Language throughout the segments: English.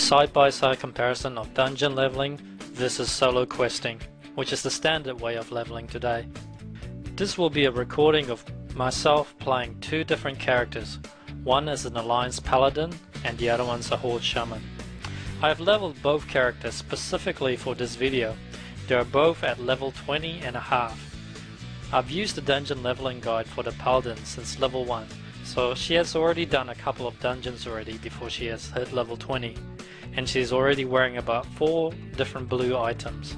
Side-by-side comparison of dungeon leveling versus solo questing, which is the standard way of leveling today. This will be a recording of myself playing two different characters. One is an Alliance Paladin and the other one's a Horde Shaman. I have leveled both characters specifically for this video. They are both at level 20 and a half. I've used the dungeon leveling guide for the Paladin since level 1, so she has already done a couple of dungeons already before she has hit level 20, and she's already wearing about 4 different blue items.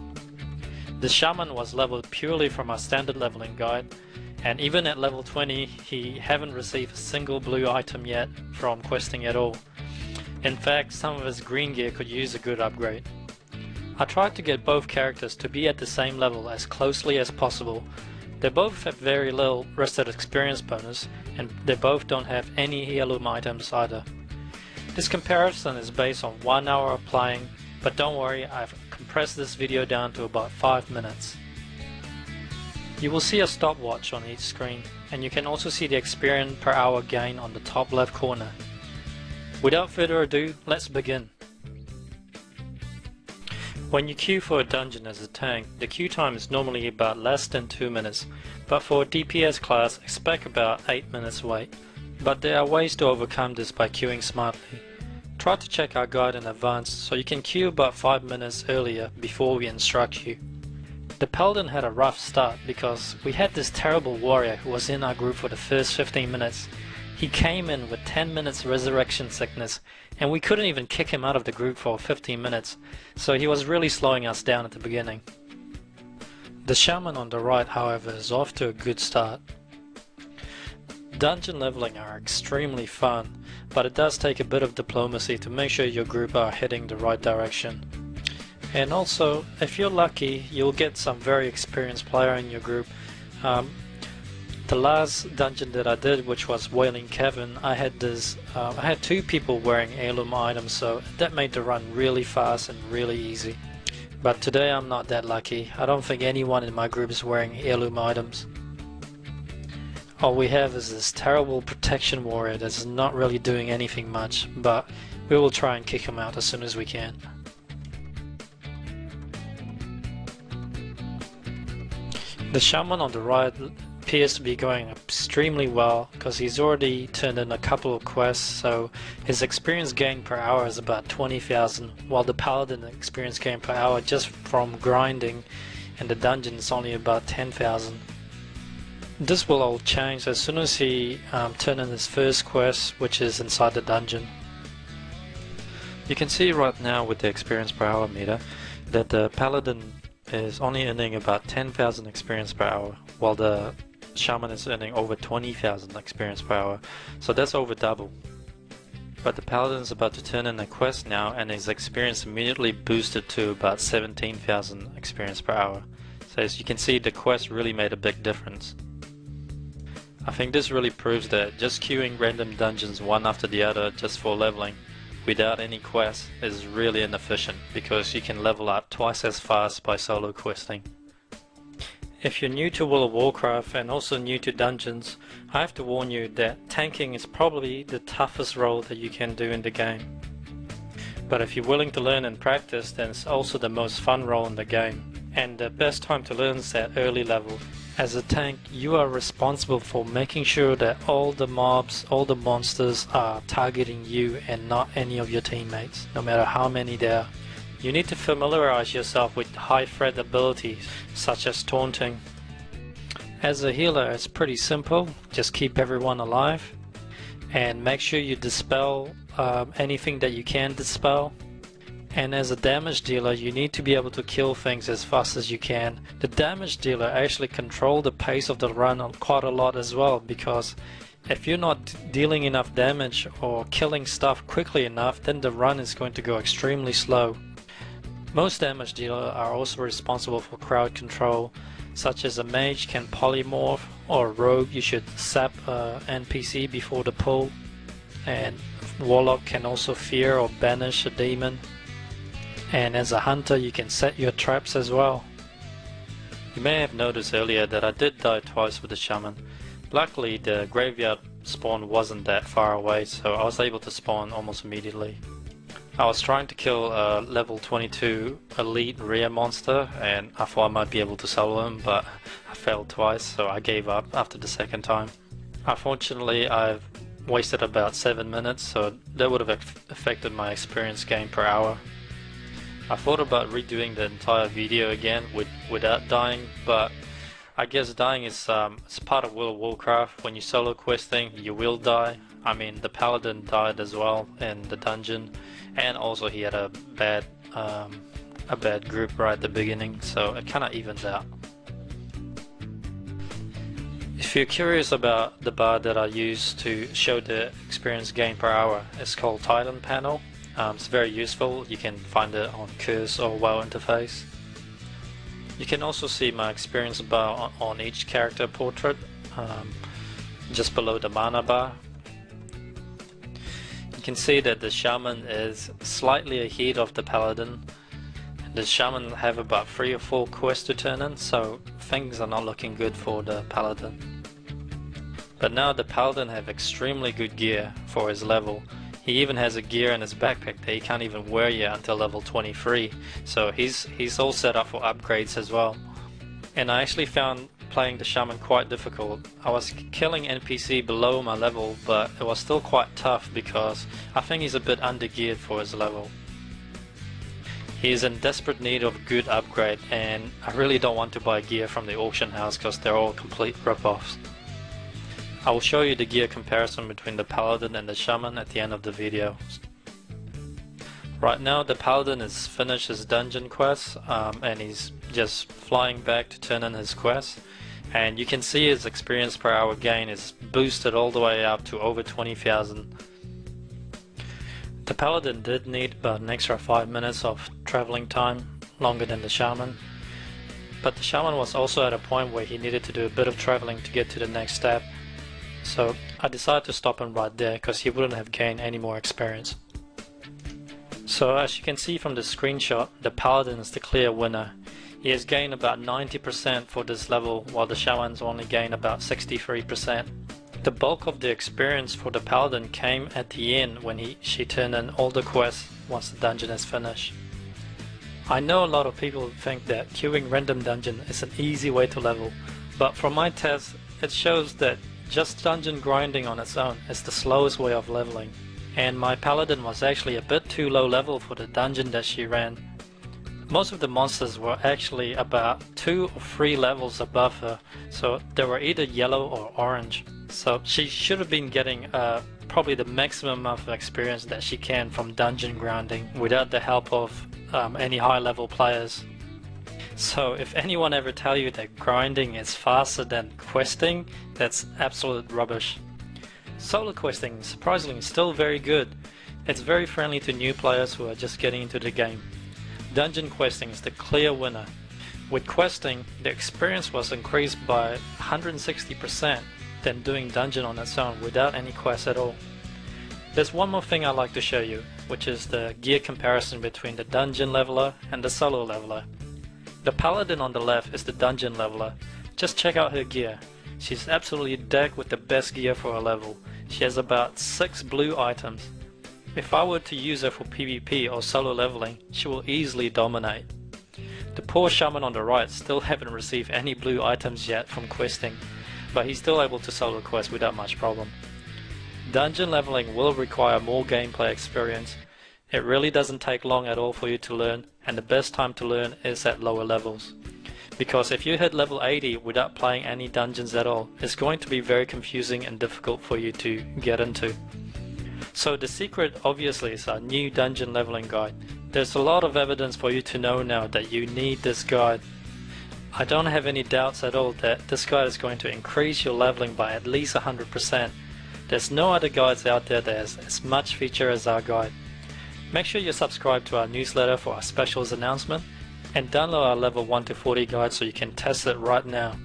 The Shaman was leveled purely from our standard leveling guide, and even at level 20 he haven't received a single blue item yet from questing at all. In fact, some of his green gear could use a good upgrade. I tried to get both characters to be at the same level as closely as possible. They both have very little rested experience bonus, and they both don't have any heirloom items either. This comparison is based on 1 hour of playing, but don't worry, I've compressed this video down to about 5 minutes. You will see a stopwatch on each screen, and you can also see the experience per hour gain on the top left corner. Without further ado, let's begin. When you queue for a dungeon as a tank, the queue time is normally about less than 2 minutes, but for a DPS class, expect about 8 minutes wait. But there are ways to overcome this by queuing smartly. Try to check our guide in advance so you can queue about 5 minutes earlier before we instruct you. The Paladin had a rough start because we had this terrible warrior who was in our group for the first 15 minutes. He came in with 10 minutes resurrection sickness, and we couldn't even kick him out of the group for 15 minutes, so he was really slowing us down at the beginning. The Shaman on the right, however, is off to a good start. Dungeon leveling are extremely fun, but it does take a bit of diplomacy to make sure your group are heading the right direction. And also, if you're lucky, you'll get some very experienced player in your group. The last dungeon that I did, which was Wailing Cavern, I had 2 people wearing heirloom items, so that made the run really fast and really easy. But today I'm not that lucky. I don't think anyone in my group is wearing heirloom items. All we have is this terrible protection warrior that's not really doing anything much, but we will try and kick him out as soon as we can. The Shaman on the right appears to be going extremely well because he's already turned in a couple of quests, so his experience gain per hour is about 20,000, while the Paladin experience gain per hour just from grinding in the dungeon is only about 10,000. This will all change as soon as he turns in his first quest, which is inside the dungeon. You can see right now with the experience per hour meter that the Paladin is only earning about 10,000 experience per hour, while the Shaman is earning over 20,000 experience per hour, so that's over double. But the Paladin is about to turn in a quest now, and his experience immediately boosted to about 17,000 experience per hour. So as you can see, the quest really made a big difference. I think this really proves that just queuing random dungeons one after the other just for leveling without any quests is really inefficient, because you can level up twice as fast by solo questing. If you're new to World of Warcraft and also new to dungeons, I have to warn you that tanking is probably the toughest role that you can do in the game. But if you're willing to learn and practice, then it's also the most fun role in the game. And the best time to learn is at early level. As a tank, you are responsible for making sure that all the mobs, all the monsters are targeting you and not any of your teammates, no matter how many there are. You need to familiarize yourself with high threat abilities, such as taunting. As a healer, it's pretty simple. Just keep everyone alive and make sure you dispel anything that you can dispel. And as a damage dealer, you need to be able to kill things as fast as you can. The damage dealer actually controls the pace of the run quite a lot as well, because if you're not dealing enough damage or killing stuff quickly enough, then the run is going to go extremely slow. Most damage dealers are also responsible for crowd control, such as a mage can polymorph, or a rogue you should sap NPC before the pull, and warlock can also fear or banish a demon, and as a hunter you can set your traps as well. You may have noticed earlier that I did die twice with the Shaman. Luckily the graveyard spawn wasn't that far away, so I was able to spawn almost immediately. I was trying to kill a level 22 elite rare monster and I thought I might be able to solo him, but I failed twice, so I gave up after the second time. Unfortunately, I've wasted about 7 minutes, so that would have affected my experience gain per hour. I thought about redoing the entire video again without dying, but I guess dying is it's part of World of Warcraft. When you solo questing, you will die. I mean, the paladin died as well in the dungeon, and also he had a bad group right at the beginning, so it kind of evens out. If you're curious about the bar that I use to show the experience gain per hour, it's called Titan Panel. It's very useful. You can find it on Curse or WoW interface. You can also see my experience bar on each character portrait, just below the mana bar. You can see that the shaman is slightly ahead of the paladin. The shaman have about 3 or 4 quests to turn in, so things are not looking good for the paladin. But now the paladin have extremely good gear for his level. He even has a gear in his backpack that he can't even wear yet until level 23, so he's all set up for upgrades as well. And I actually found playing the shaman quite difficult. I was killing NPC below my level, but it was still quite tough because I think he's a bit under-geared for his level. He is in desperate need of a good upgrade, and I really don't want to buy gear from the auction house because they're all complete rip-offs. I will show you the gear comparison between the paladin and the shaman at the end of the video. Right now the paladin has finished his dungeon quest and he's just flying back to turn in his quest, and you can see his experience per hour gain is boosted all the way up to over 20,000. The paladin did need about an extra 5 minutes of traveling time, longer than the shaman, but the shaman was also at a point where he needed to do a bit of traveling to get to the next step. So I decided to stop him right there because he wouldn't have gained any more experience. So as you can see from the screenshot, the paladin is the clear winner. He has gained about 90% for this level, while the shaman's only gained about 63%. The bulk of the experience for the paladin came at the end when she turned in all the quests once the dungeon is finished. I know a lot of people think that queuing random dungeon is an easy way to level, but from my test it shows that just dungeon grinding on its own is the slowest way of leveling, and my paladin was actually a bit too low level for the dungeon that she ran. Most of the monsters were actually about 2 or 3 levels above her, so they were either yellow or orange. So she should have been getting probably the maximum amount of experience that she can from dungeon grinding without the help of any high level players. So if anyone ever tell you that grinding is faster than questing, that's absolute rubbish. Solo questing, surprisingly, is still very good. It's very friendly to new players who are just getting into the game. Dungeon questing is the clear winner. With questing, the experience was increased by 160% than doing dungeon on its own without any quests at all. There's one more thing I'd like to show you, which is the gear comparison between the dungeon leveler and the solo leveler. The paladin on the left is the dungeon leveler. Just check out her gear. She's absolutely decked with the best gear for her level. She has about 6 blue items. If I were to use her for PvP or solo leveling, she will easily dominate. The poor shaman on the right still haven't received any blue items yet from questing, but he's still able to solo quest without much problem. Dungeon leveling will require more gameplay experience. It really doesn't take long at all for you to learn, and the best time to learn is at lower levels. Because if you hit level 80 without playing any dungeons at all, it's going to be very confusing and difficult for you to get into. So the secret obviously is our new dungeon leveling guide. There's a lot of evidence for you to know now that you need this guide. I don't have any doubts at all that this guide is going to increase your leveling by at least 100%. There's no other guides out there that has as much feature as our guide. Make sure you subscribe to our newsletter for our specials announcement, and download our level 1 to 40 guide so you can test it right now.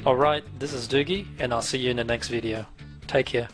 Alright, this is Doogie, and I'll see you in the next video. Take care.